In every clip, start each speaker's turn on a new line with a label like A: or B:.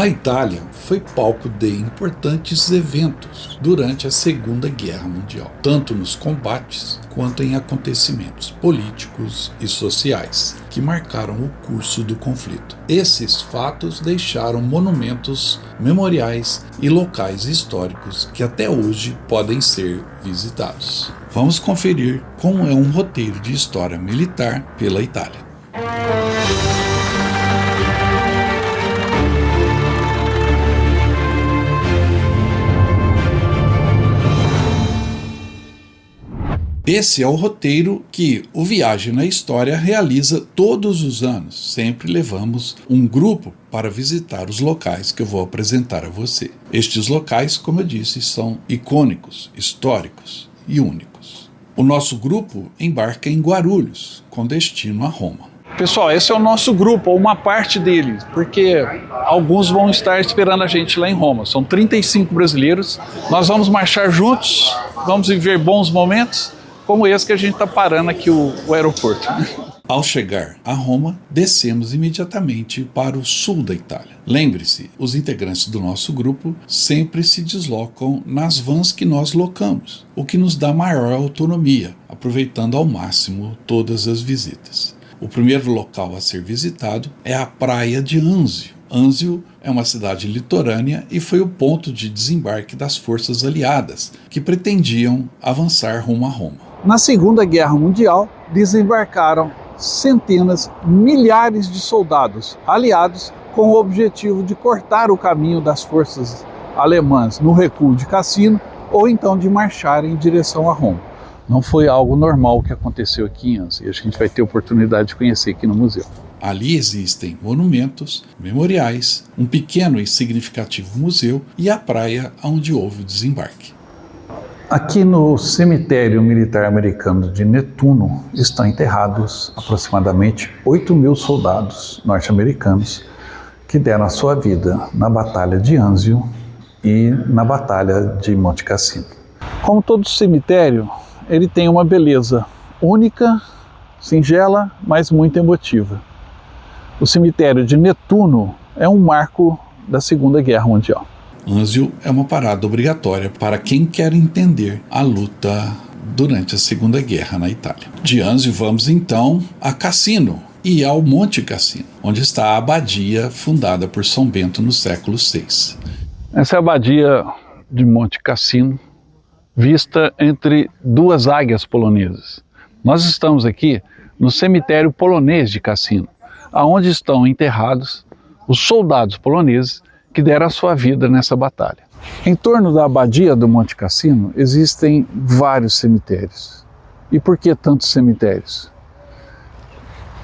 A: A Itália foi palco de importantes eventos durante a Segunda Guerra Mundial, tanto nos combates quanto em acontecimentos políticos e sociais que marcaram o curso do conflito. Esses fatos deixaram monumentos memoriais e locais históricos que até hoje podem ser visitados. Vamos conferir como é um roteiro de história militar pela Itália. Esse é o roteiro que o Viagem na História realiza todos os anos. Sempre levamos um grupo para visitar os locais que eu vou apresentar a você. Estes locais, como eu disse, são icônicos, históricos e únicos. O nosso grupo embarca em Guarulhos, com destino a Roma. Pessoal, esse é o nosso grupo, ou uma parte dele, porque alguns vão estar esperando a gente lá em Roma. São 35 brasileiros. Nós vamos marchar juntos, vamos viver bons momentos, como esse que a gente está parando aqui o aeroporto. Ao chegar a Roma, descemos imediatamente para o sul da Itália. Lembre-se, os integrantes do nosso grupo sempre se deslocam nas vans que nós locamos, o que nos dá maior autonomia, aproveitando ao máximo todas as visitas. O primeiro local a ser visitado é a praia de Anzio. Anzio é uma cidade litorânea e foi o ponto de desembarque das forças aliadas, que pretendiam avançar rumo a Roma. Na Segunda Guerra Mundial, desembarcaram centenas, milhares de soldados aliados com o objetivo de cortar o caminho das forças alemãs no recuo de Cassino ou então de marchar em direção a Roma. Não foi algo normal que aconteceu aqui em Anzio, e a gente vai ter oportunidade de conhecer aqui no museu. Ali existem monumentos, memoriais, um pequeno e significativo museu e a praia onde houve o desembarque. Aqui no cemitério militar americano de Netuno estão enterrados aproximadamente 8.000 soldados norte-americanos que deram a sua vida na Batalha de Anzio e na Batalha de Monte Cassino. Como todo cemitério, ele tem uma beleza única, singela, mas muito emotiva. O cemitério de Netuno é um marco da Segunda Guerra Mundial. Anzio é uma parada obrigatória para quem quer entender a luta durante a Segunda Guerra na Itália. De Anzio vamos então a Cassino e ao Monte Cassino, onde está a abadia fundada por São Bento no século VI. Essa é a abadia de Monte Cassino, vista entre duas águias polonesas. Nós estamos aqui no cemitério polonês de Cassino, aonde estão enterrados os soldados poloneses que deram a sua vida nessa batalha. Em torno da abadia do Monte Cassino existem vários cemitérios. E por que tantos cemitérios?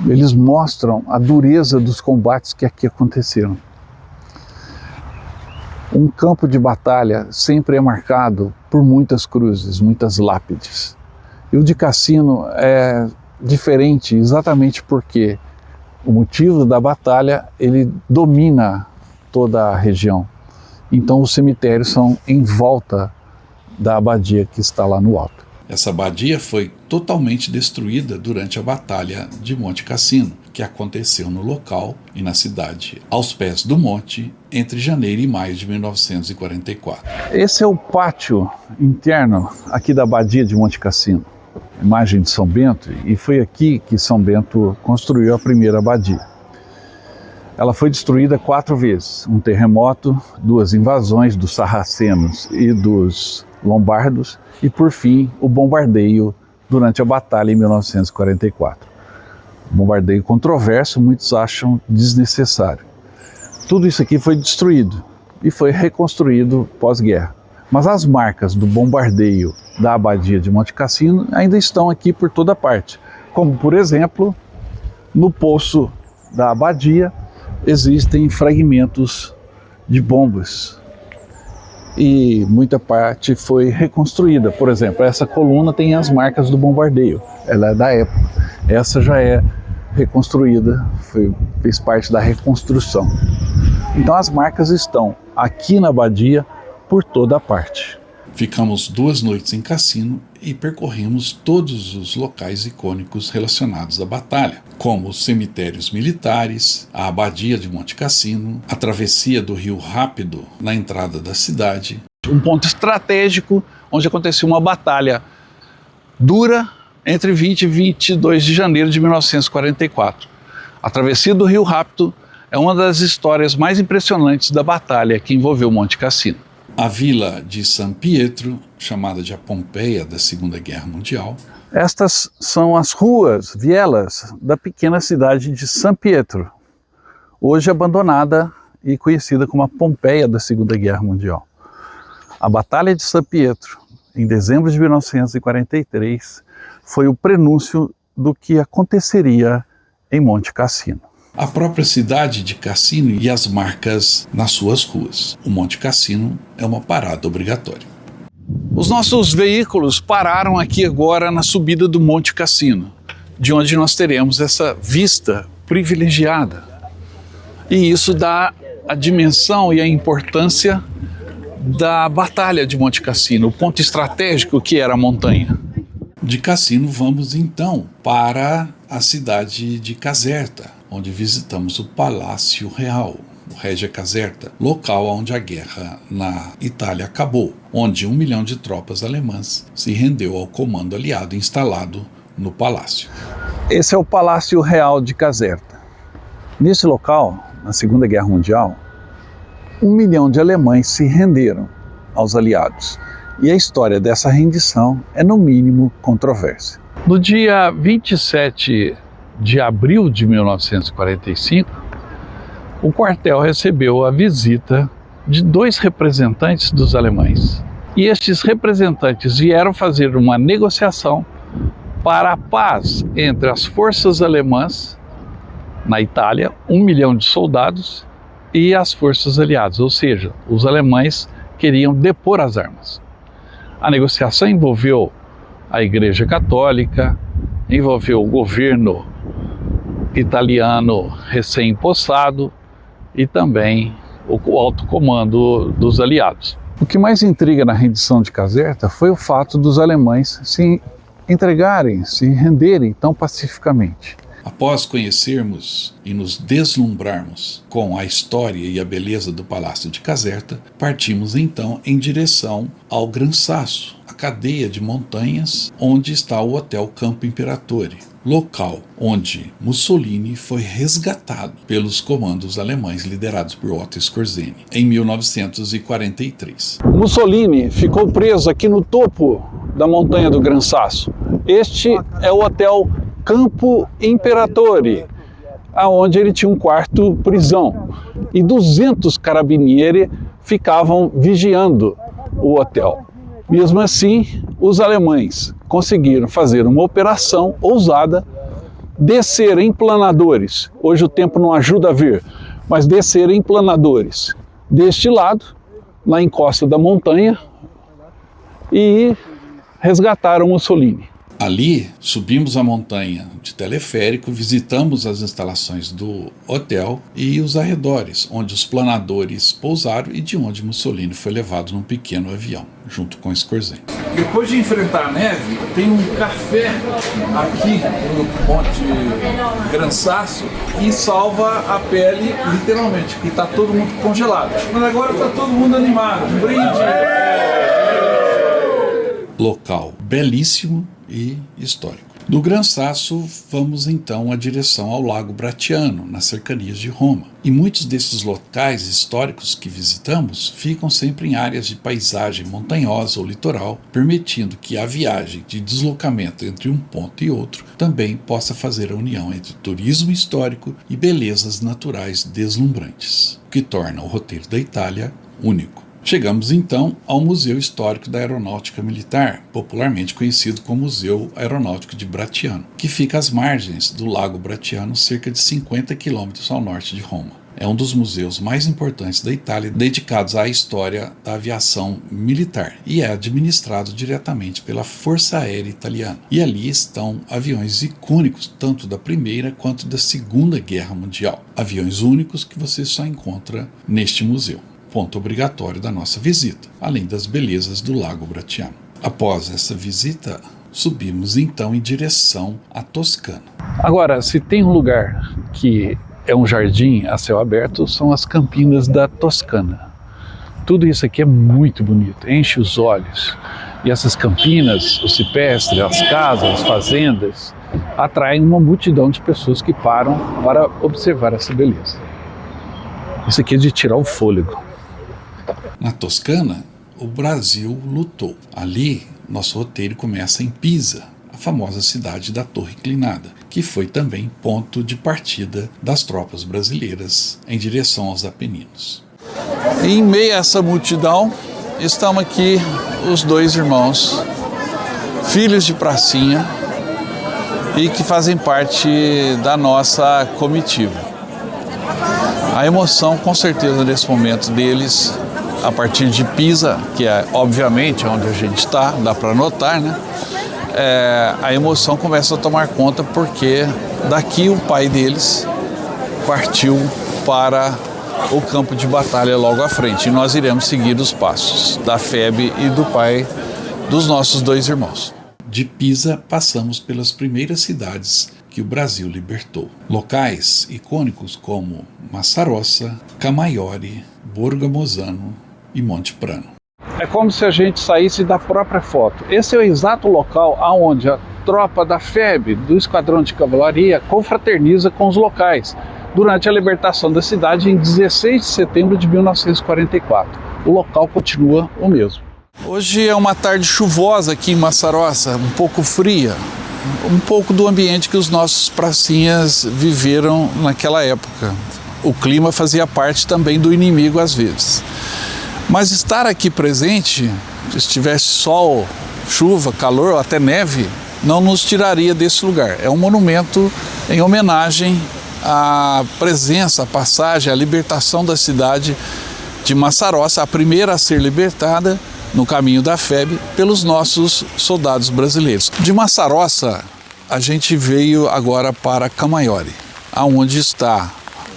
A: Eles mostram a dureza dos combates que aqui aconteceram. Um campo de batalha sempre é marcado por muitas cruzes, muitas lápides. E o de Cassino é diferente exatamente porque o motivo da batalha ele domina toda a região. Então os cemitérios são em volta da abadia que está lá no alto. Essa abadia foi totalmente destruída durante a Batalha de Monte Cassino, que aconteceu no local e na cidade, aos pés do monte, entre janeiro e maio de 1944. Esse é o pátio interno aqui da abadia de Monte Cassino, imagem de São Bento, e foi aqui que São Bento construiu a primeira abadia. Ela foi destruída 4 vezes, um terremoto, 2 invasões dos sarracenos e dos lombardos e, por fim, o bombardeio durante a batalha em 1944. Bombardeio controverso, muitos acham desnecessário. Tudo isso aqui foi destruído e foi reconstruído pós-guerra. Mas as marcas do bombardeio da abadia de Monte Cassino ainda estão aqui por toda parte, como, por exemplo, no poço da abadia, existem fragmentos de bombas e muita parte foi reconstruída. Por exemplo, essa coluna tem as marcas do bombardeio, ela é da época. Essa já é reconstruída, fez parte da reconstrução. Então as marcas estão aqui na abadia por toda a parte. Ficamos 2 noites em Cassino e percorremos todos os locais icônicos relacionados à batalha, como os cemitérios militares, a abadia de Monte Cassino, a travessia do Rio Rápido na entrada da cidade. Um ponto estratégico onde aconteceu uma batalha dura entre 20 e 22 de janeiro de 1944. A travessia do Rio Rápido é uma das histórias mais impressionantes da batalha que envolveu Monte Cassino. A vila de San Pietro, chamada de a Pompeia da Segunda Guerra Mundial.
B: Estas são as ruas, vielas, da pequena cidade de San Pietro, hoje abandonada e conhecida como a Pompeia da Segunda Guerra Mundial. A Batalha de San Pietro, em dezembro de 1943, foi o prenúncio do que aconteceria em Monte Cassino.
A: A própria cidade de Cassino e as marcas nas suas ruas. O Monte Cassino é uma parada obrigatória.
B: Os nossos veículos pararam aqui agora na subida do Monte Cassino, de onde nós teremos essa vista privilegiada. E isso dá a dimensão e a importância da Batalha de Monte Cassino, o ponto estratégico que era a montanha.
A: De Cassino vamos então para a cidade de Caserta, onde visitamos o Palácio Real, o Regia Caserta, local onde a guerra na Itália acabou, onde 1 milhão de tropas alemãs se rendeu ao comando aliado instalado no palácio.
B: Esse é o Palácio Real de Caserta. Nesse local, na Segunda Guerra Mundial, 1 milhão de alemães se renderam aos aliados. E a história dessa rendição é, no mínimo, controversa. No dia 27 de abril de 1945, o quartel recebeu a visita de 2 representantes dos alemães. E estes representantes vieram fazer uma negociação para a paz entre as forças alemãs na Itália, 1 milhão de soldados, e as forças aliadas, ou seja, os alemães queriam depor as armas. A negociação envolveu a Igreja Católica, envolveu o governo italiano recém-impossado e também o alto comando dos aliados. O que mais intriga na rendição de Caserta foi o fato dos alemães se entregarem, se renderem tão pacificamente.
A: Após conhecermos e nos deslumbrarmos com a história e a beleza do Palácio de Caserta, partimos então em direção ao Gran Sasso, a cadeia de montanhas onde está o Hotel Campo Imperatore, local onde Mussolini foi resgatado pelos comandos alemães liderados por Otto Skorzeny em 1943.
B: Mussolini ficou preso aqui no topo da montanha do Gran Sasso. Este é o Hotel Campo Imperatore, aonde ele tinha um quarto prisão, e 200 carabinieri ficavam vigiando o hotel. Mesmo assim, os alemães conseguiram fazer uma operação ousada, descer em planadores. Hoje o tempo não ajuda a ver, mas descer em planadores deste lado, na encosta da montanha, e resgataram Mussolini.
A: Ali, subimos a montanha de teleférico, visitamos as instalações do hotel e os arredores, onde os planadores pousaram e de onde Mussolini foi levado num pequeno avião, junto com Skorzeny.
B: Depois de enfrentar a neve, tem um café aqui no Monte Gran Sasso que salva a pele, literalmente, porque está todo mundo congelado. Mas agora está todo mundo animado, um brinde!
A: Local belíssimo e histórico. Do Gran Sasso, vamos então à direção ao Lago Bracciano, nas cercanias de Roma. E muitos desses locais históricos que visitamos ficam sempre em áreas de paisagem montanhosa ou litoral, permitindo que a viagem de deslocamento entre um ponto e outro também possa fazer a união entre turismo histórico e belezas naturais deslumbrantes, o que torna o roteiro da Itália único. Chegamos então ao Museu Histórico da Aeronáutica Militar, popularmente conhecido como Museu Aeronáutico de Bracciano, que fica às margens do Lago Bracciano, cerca de 50 quilômetros ao norte de Roma. É um dos museus mais importantes da Itália dedicados à história da aviação militar e é administrado diretamente pela Força Aérea Italiana. E ali estão aviões icônicos tanto da Primeira quanto da Segunda Guerra Mundial. Aviões únicos que você só encontra neste museu. ponto obrigatório da nossa visita, além das belezas do Lago Bracciano. Após essa visita, subimos então em direção à Toscana.
B: Agora, se tem um lugar que é um jardim a céu aberto, são as Campinas da Toscana. Tudo isso aqui é muito bonito, enche os olhos. E essas campinas, o cipestre, as casas, as fazendas, atraem uma multidão de pessoas que param para observar essa beleza. Isso aqui é de tirar o fôlego.
A: Na Toscana, o Brasil lutou. Ali, nosso roteiro começa em Pisa, a famosa cidade da Torre Inclinada, que foi também ponto de partida das tropas brasileiras em direção aos Apeninos.
B: Em meio a essa multidão, estão aqui os dois irmãos, filhos de pracinha, e que fazem parte da nossa comitiva. A emoção, com certeza, nesse momento deles, a partir de Pisa, que é obviamente onde a gente está, dá para notar, né? A emoção começa a tomar conta porque daqui o pai deles partiu para o campo de batalha logo à frente. E nós iremos seguir os passos da FEB e do pai dos nossos dois irmãos.
A: De Pisa, passamos pelas primeiras cidades que o Brasil libertou. Locais icônicos como Massarossa, Camaiore, Borgo a Mozzano e Monte Prano.
B: É como se a gente saísse da própria foto. Esse é o exato local onde a tropa da FEB, do Esquadrão de Cavalaria, confraterniza com os locais durante a libertação da cidade em 16 de setembro de 1944. O local continua o mesmo. Hoje é uma tarde chuvosa aqui em Massarossa, um pouco fria, um pouco do ambiente que os nossos pracinhas viveram naquela época. O clima fazia parte também do inimigo às vezes. Mas estar aqui presente, se estivesse sol, chuva, calor ou até neve, não nos tiraria desse lugar. É um monumento em homenagem à presença, à passagem, à libertação da cidade de Massarossa, a primeira a ser libertada no caminho da FEB pelos nossos soldados brasileiros. De Massarossa, a gente veio agora para Camaiore, aonde está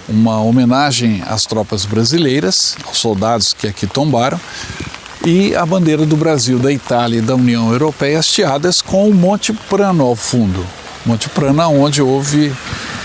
B: uma homenagem às tropas brasileiras, aos soldados que aqui tombaram, e a bandeira do Brasil, da Itália e da União Europeia hasteadas com o Monte Prano ao fundo. Monte Prano, onde houve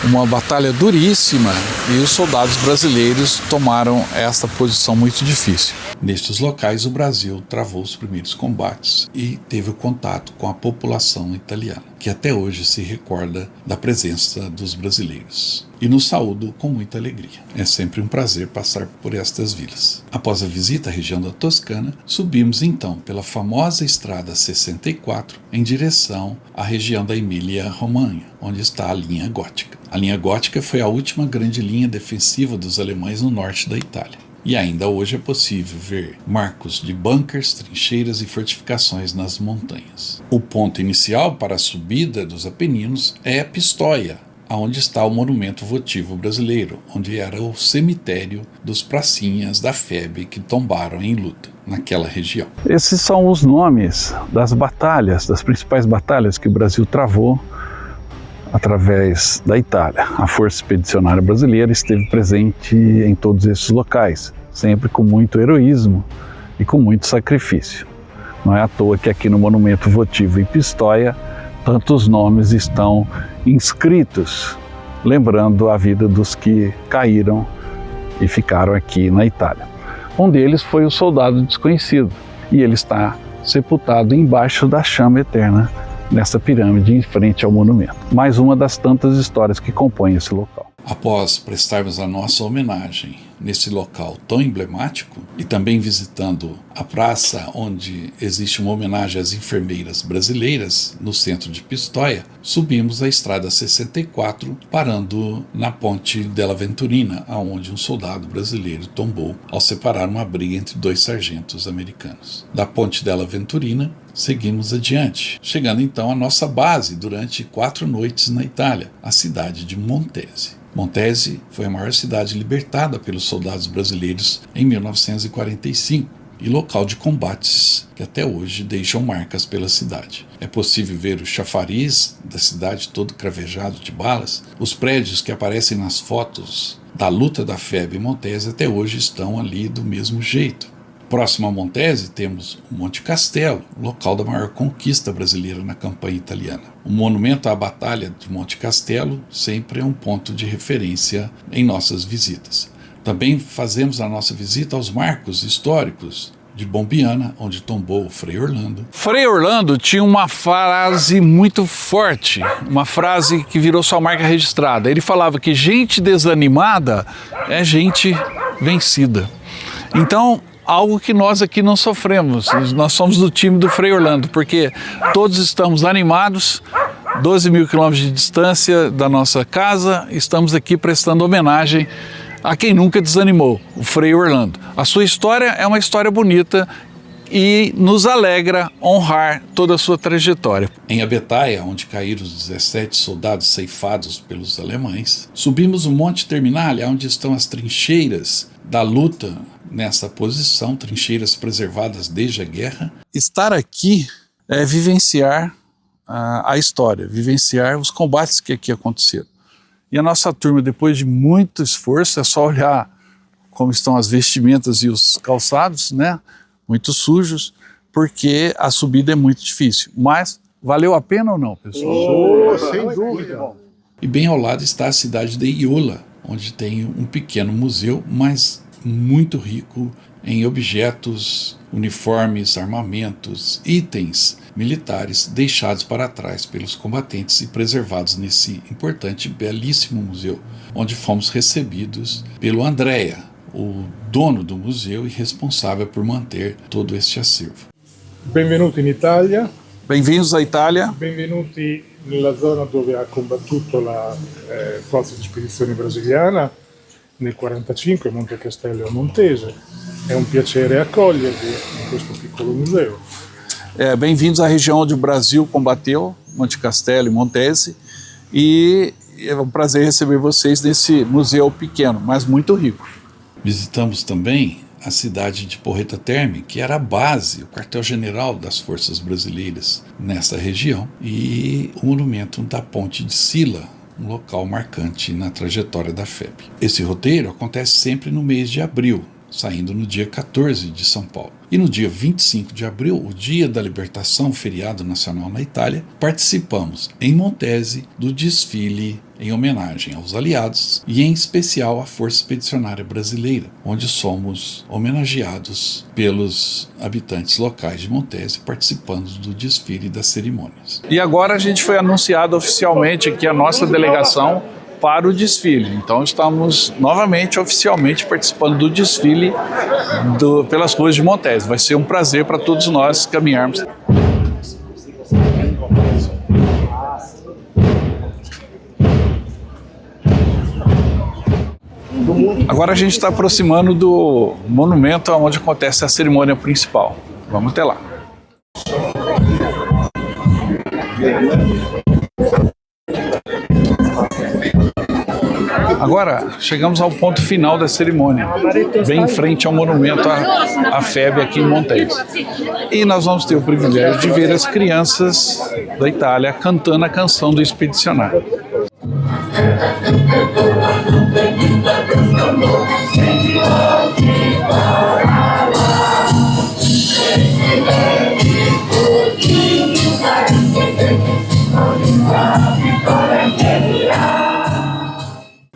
B: uma batalha duríssima e os soldados brasileiros tomaram essa posição muito difícil.
A: Nestes locais, o Brasil travou os primeiros combates e teve o contato com a população italiana, que até hoje se recorda da presença dos brasileiros. E nos saúdo com muita alegria. É sempre um prazer passar por estas vilas. Após a visita à região da Toscana, subimos então pela famosa Estrada 64 em direção à região da Emília-Romanha, onde está a linha gótica. A linha gótica foi a última grande linha defensiva dos alemães no norte da Itália. E ainda hoje é possível ver marcos de bunkers, trincheiras e fortificações nas montanhas. O ponto inicial para a subida dos Apeninos é Pistoia, onde está o monumento votivo brasileiro, onde era o cemitério dos pracinhas da FEB que tombaram em luta naquela região.
B: Esses são os nomes das batalhas, das principais batalhas que o Brasil travou através da Itália. A Força Expedicionária Brasileira esteve presente em todos esses locais, sempre com muito heroísmo e com muito sacrifício. Não é à toa que aqui no monumento votivo em Pistoia, tantos nomes estão inscritos, lembrando a vida dos que caíram e ficaram aqui na Itália. Um deles foi o soldado desconhecido, e ele está sepultado embaixo da chama eterna, nessa pirâmide em frente ao monumento. Mais uma das tantas histórias que compõem esse local.
A: Após prestarmos a nossa homenagem nesse local tão emblemático e também visitando a praça onde existe uma homenagem às enfermeiras brasileiras no centro de Pistoia, subimos a Estrada 64 parando na Ponte della Venturina, onde um soldado brasileiro tombou ao separar uma briga entre dois sargentos americanos. Da Ponte della Venturina seguimos adiante, chegando então à nossa base durante 4 noites na Itália, a cidade de Montese. Montese foi a maior cidade libertada pelos soldados brasileiros em 1945 e local de combates que até hoje deixam marcas pela cidade. É possível ver o chafariz da cidade todo cravejado de balas, os prédios que aparecem nas fotos da luta da FEB em Montese até hoje estão ali do mesmo jeito. Próximo a Montese temos o Monte Castelo, local da maior conquista brasileira na campanha italiana. O monumento à Batalha de Monte Castelo sempre é um ponto de referência em nossas visitas. Também fazemos a nossa visita aos marcos históricos de Bombiana, onde tombou o Frei Orlando.
B: Frei Orlando tinha uma frase muito forte, uma frase que virou sua marca registrada. Ele falava que gente desanimada é gente vencida. Então, algo que nós aqui não sofremos, nós somos do time do Frei Orlando, porque todos estamos animados, 12 mil quilômetros de distância da nossa casa, estamos aqui prestando homenagem a quem nunca desanimou, o Frei Orlando. A sua história é uma história bonita e nos alegra honrar toda a sua trajetória.
A: Em Abetaia, onde caíram os 17 soldados ceifados pelos alemães, subimos o Monte Terminalia, onde estão as trincheiras da luta nessa posição, trincheiras preservadas desde a guerra. Estar aqui é vivenciar a história, vivenciar os combates que aqui aconteceram. E a nossa turma, depois de muito esforço, é só olhar como estão as vestimentas e os calçados, né? Muito sujos, porque a subida é muito difícil. Mas valeu a pena ou não, pessoal?
C: Sem dúvida.
A: E bem ao lado está a cidade de Iola, onde tem um pequeno museu, mas muito rico em objetos, uniformes, armamentos, itens militares deixados para trás pelos combatentes e preservados nesse importante e belíssimo museu, onde fomos recebidos pelo Andrea, o dono do museu e responsável por manter todo este acervo.
C: Benvenuti in Italia.
B: Bem-vindos à Itália.
C: Benvenuti nella zona dove ha combattuto la forza di spedizione brasiliana nel 1945, Monte Castello e Montese. È un piacere accogliervi in questo piccolo museo.
B: Bem-vindos à região onde o Brasil combateu, Monte Castelo e Montese, e é um prazer receber vocês nesse museu pequeno, mas muito rico.
A: Visitamos também a cidade de Porreta Terme, que era a base, o quartel-general das forças brasileiras nessa região, e o monumento da Ponte de Sila, um local marcante na trajetória da FEB. Esse roteiro acontece sempre no mês de abril, saindo no dia 14 de São Paulo. E no dia 25 de abril, o dia da libertação, feriado nacional na Itália, participamos em Montese do desfile em homenagem aos aliados e em especial à Força Expedicionária Brasileira, onde somos homenageados pelos habitantes locais de Montese participando do desfile e das cerimônias.
B: E agora a gente foi anunciado oficialmente aqui a nossa delegação para o desfile. Então estamos novamente, oficialmente, participando do desfile pelas ruas de Montese. Vai ser um prazer para todos nós caminharmos. Agora a gente está aproximando do monumento onde acontece a cerimônia principal. Vamos até lá. Agora chegamos ao ponto final da cerimônia, bem em frente ao monumento à FEB aqui em Montese. E nós vamos ter o privilégio de ver as crianças da Itália cantando a canção do expedicionário.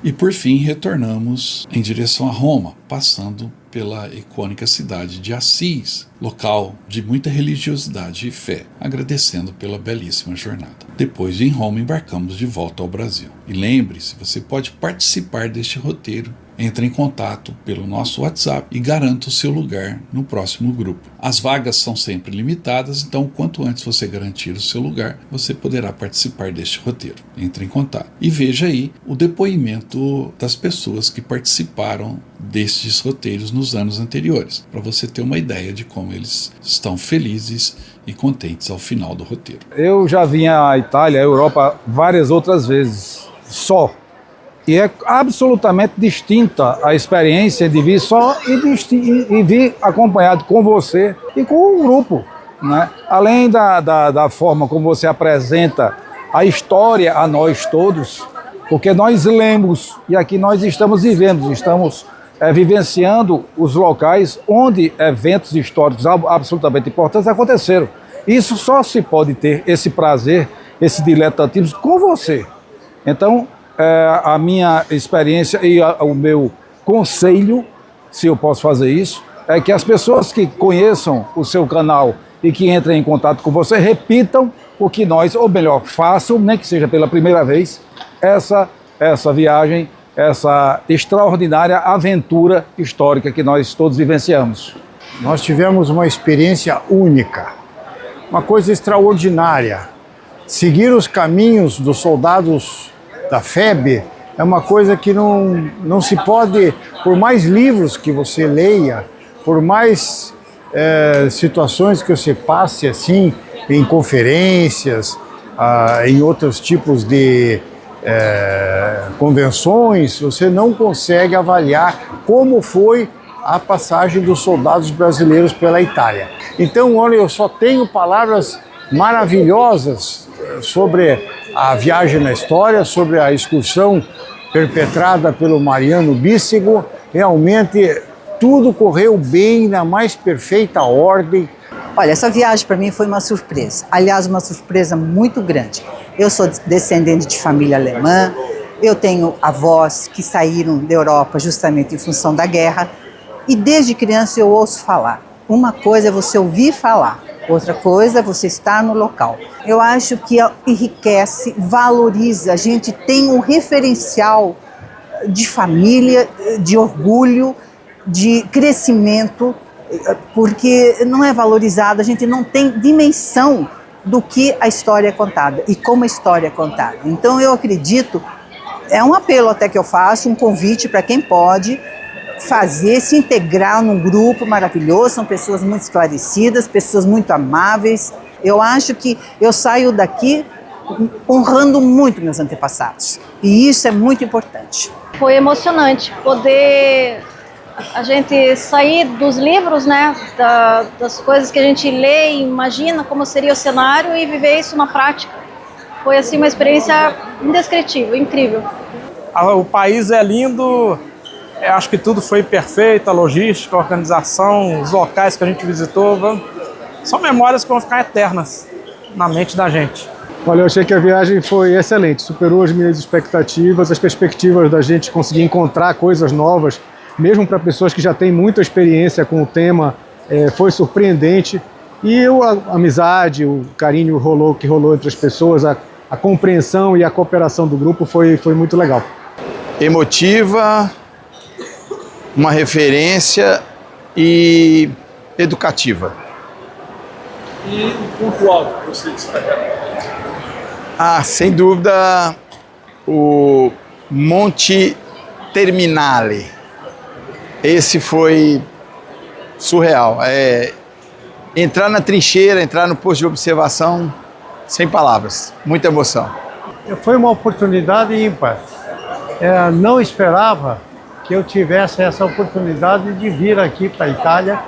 A: E por fim retornamos em direção a Roma, passando pela icônica cidade de Assis, local de muita religiosidade e fé, agradecendo pela belíssima jornada. Depois, em Roma, embarcamos de volta ao Brasil. E lembre-se, você pode participar deste roteiro. Entre em contato pelo nosso WhatsApp e garanta o seu lugar no próximo grupo. As vagas são sempre limitadas, então quanto antes você garantir o seu lugar, você poderá participar deste roteiro. Entre em contato. E veja aí o depoimento das pessoas que participaram destes roteiros nos anos anteriores, para você ter uma ideia de como eles estão felizes e contentes ao final do roteiro.
D: Eu já vim à Itália, à Europa, várias outras vezes, só. E é absolutamente distinta a experiência de vir só e vir acompanhado com você e com o grupo, né? Além da forma como você apresenta a história a nós todos, porque nós lemos e aqui nós estamos vivendo, estamos vivenciando os locais onde eventos históricos absolutamente importantes aconteceram. Isso só se pode ter esse prazer, esse diletantismo com você. Então, a minha experiência e o meu conselho, se eu posso fazer isso, é que as pessoas que conheçam o seu canal e que entrem em contato com você, repitam o que nós, ou melhor, façam, nem que seja pela primeira vez, essa viagem, essa extraordinária aventura histórica que nós todos vivenciamos.
E: Nós tivemos uma experiência única, uma coisa extraordinária. Seguir os caminhos dos soldados da FEB é uma coisa que não se pode, por mais livros que você leia, por mais situações que você passe assim, em conferências, em outros tipos de convenções, você não consegue avaliar como foi a passagem dos soldados brasileiros pela Itália. Então, olha, eu só tenho palavras maravilhosas sobre a viagem na história, sobre a excursão perpetrada pelo Mariano Bíssigo. Realmente tudo correu bem, na mais perfeita ordem.
F: Olha, essa viagem para mim foi uma surpresa. Aliás, uma surpresa muito grande. Eu sou descendente de família alemã, eu tenho avós que saíram da Europa justamente em função da guerra, e desde criança eu ouço falar. Uma coisa é você ouvir falar, outra coisa é você estar no local. Eu acho que enriquece, valoriza, a gente tem um referencial de família, de orgulho, de crescimento, porque não é valorizado, a gente não tem dimensão do que a história é contada e como a história é contada. Então eu acredito, é um apelo até que eu faço, um convite para quem pode fazer, se integrar num grupo maravilhoso, são pessoas muito esclarecidas, pessoas muito amáveis. Eu acho que eu saio daqui honrando muito meus antepassados, e isso é muito importante.
G: Foi emocionante poder a gente sair dos livros, né, das coisas que a gente lê e imagina como seria o cenário e viver isso na prática. Foi assim uma experiência indescritível, incrível.
H: O país é lindo, acho que tudo foi perfeito, a logística, a organização, os locais que a gente visitou, são memórias que vão ficar eternas na mente da gente.
C: Olha, eu achei que a viagem foi excelente, superou as minhas expectativas, as perspectivas da gente conseguir encontrar coisas novas, mesmo para pessoas que já têm muita experiência com o tema, foi surpreendente. E a amizade, o carinho que rolou entre as pessoas, a compreensão e a cooperação do grupo foi muito legal.
I: Emotiva, uma referência e educativa.
J: E um ponto alto que você destaca?
I: Sem dúvida, o Monte Terminale. Esse foi surreal. Entrar na trincheira, entrar no posto de observação, sem palavras, muita emoção.
E: Foi uma oportunidade ímpar. Não esperava que eu tivesse essa oportunidade de vir aqui para a Itália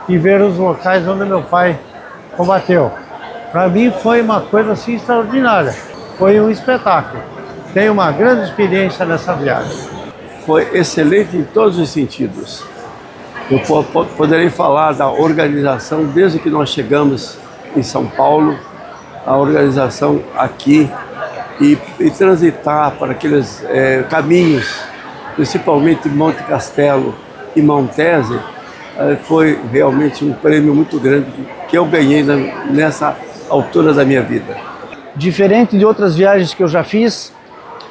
E: e ver os locais onde meu pai combateu. Para mim foi uma coisa assim extraordinária. Foi um espetáculo. Tenho uma grande experiência nessa viagem.
J: Foi excelente em todos os sentidos. Eu poderei falar da organização desde que nós chegamos em São Paulo, a organização aqui e transitar para aqueles caminhos, principalmente Monte Castelo e Montese, foi realmente um prêmio muito grande que eu ganhei nessa altura da minha vida.
K: Diferente de outras viagens que eu já fiz,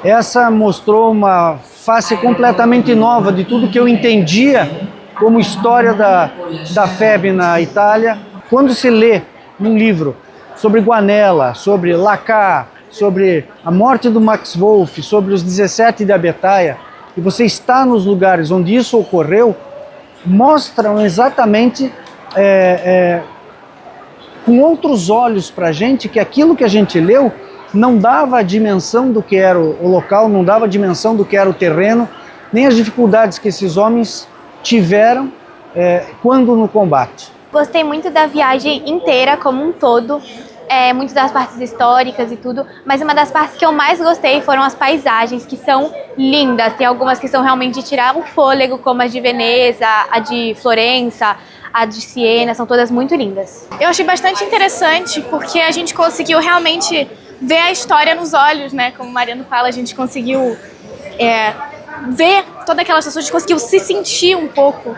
K: essa mostrou uma face completamente nova de tudo que eu entendia como história da FEB na Itália. Quando se lê num livro sobre Guanella, sobre Lacá, sobre a morte do Max Wolff, sobre os 17 de Abetaia, e você está nos lugares onde isso ocorreu, mostram exatamente com outros olhos para a gente que aquilo que a gente leu não dava a dimensão do que era o local, não dava a dimensão do que era o terreno, nem as dificuldades que esses homens tiveram quando no combate.
L: Gostei muito da viagem inteira como um todo. muito das partes históricas e tudo, mas uma das partes que eu mais gostei foram as paisagens, que são lindas. Tem algumas que são realmente de tirar o fôlego, como a de Veneza, a de Florença, a de Siena, são todas muito lindas.
M: Eu achei bastante interessante porque a gente conseguiu realmente ver a história nos olhos, né? Como o Mariano fala, a gente conseguiu ver toda aquela situação, a gente conseguiu se sentir um pouco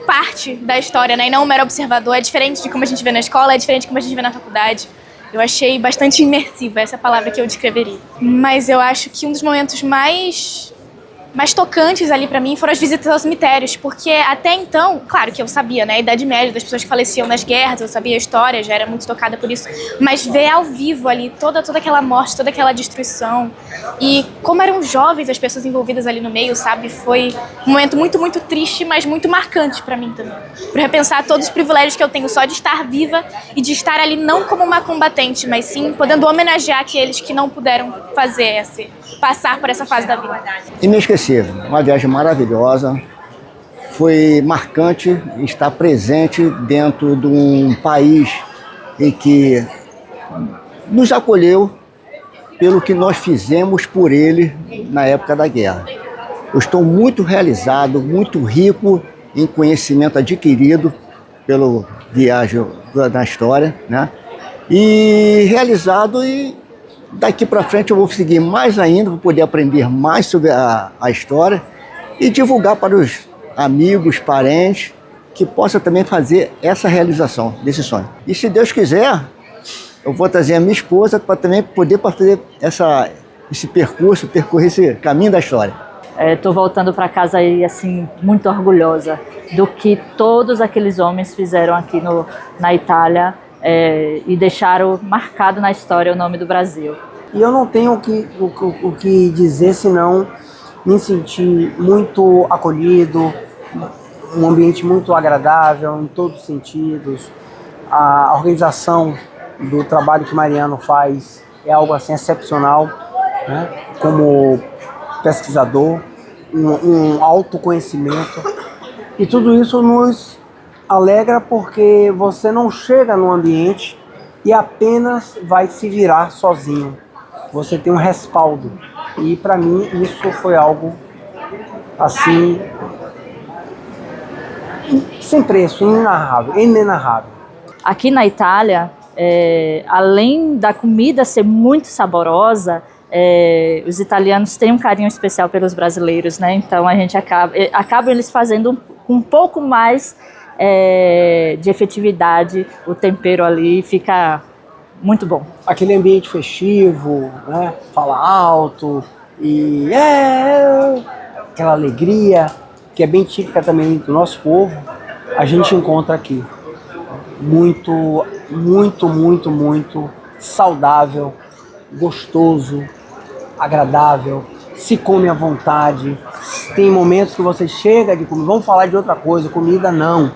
M: parte da história, né? E não um mero observador. É diferente de como a gente vê na escola, é diferente de como a gente vê na faculdade. Eu achei bastante imersiva, essa é a palavra que eu descreveria. Mas eu acho que um dos momentos mais tocantes ali pra mim foram as visitas aos cemitérios, porque até então, claro que eu sabia, né, a Idade Média, das pessoas que faleciam nas guerras, eu sabia a história, já era muito tocada por isso, mas ver ao vivo ali toda aquela morte, toda aquela destruição, e como eram jovens as pessoas envolvidas ali no meio, sabe, foi um momento muito, muito triste, mas muito marcante pra mim também. Por repensar todos os privilégios que eu tenho só de estar viva e de estar ali não como uma combatente, mas sim podendo homenagear aqueles que não puderam passar por essa fase da vida.
N: Inesquecível, uma viagem maravilhosa, foi marcante estar presente dentro de um país em que nos acolheu pelo que nós fizemos por ele na época da guerra. Eu estou muito realizado, muito rico em conhecimento adquirido pelo viagem na história, né? E realizado, e daqui para frente eu vou seguir mais ainda, vou poder aprender mais sobre a história e divulgar para os amigos, parentes, que possam também fazer essa realização desse sonho. E se Deus quiser, eu vou trazer a minha esposa para também poder fazer esse percurso, percorrer esse caminho da história.
O: Estou voltando para casa aí, assim, muito orgulhosa do que todos aqueles homens fizeram aqui na Itália, e deixaram marcado na história o nome do Brasil.
K: E eu não tenho o que dizer senão me sentir muito acolhido, um ambiente muito agradável em todos os sentidos. A organização do trabalho que Mariano faz é algo assim excepcional, né? Como pesquisador, um autoconhecimento, e tudo isso nos alegra porque você não chega no ambiente e apenas vai se virar sozinho. Você tem um respaldo. E para mim isso foi algo assim sem preço, inenarrável.
O: Aqui na Itália, além da comida ser muito saborosa, os italianos têm um carinho especial pelos brasileiros, né? Então a gente acaba eles fazendo um pouco mais de efetividade, o tempero ali fica muito bom.
K: Aquele ambiente festivo, né? Fala alto e aquela alegria que é bem típica também do nosso povo, a gente encontra aqui. Muito, muito, muito, muito saudável, gostoso, agradável, se come à vontade. Tem momentos que você chega de comer, vamos falar de outra coisa, comida não,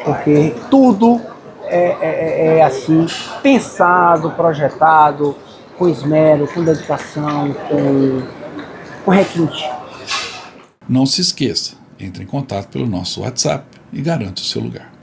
K: porque tudo é assim, pensado, projetado, com esmero, com dedicação, com requinte.
A: Não se esqueça, entre em contato pelo nosso WhatsApp e garanta o seu lugar.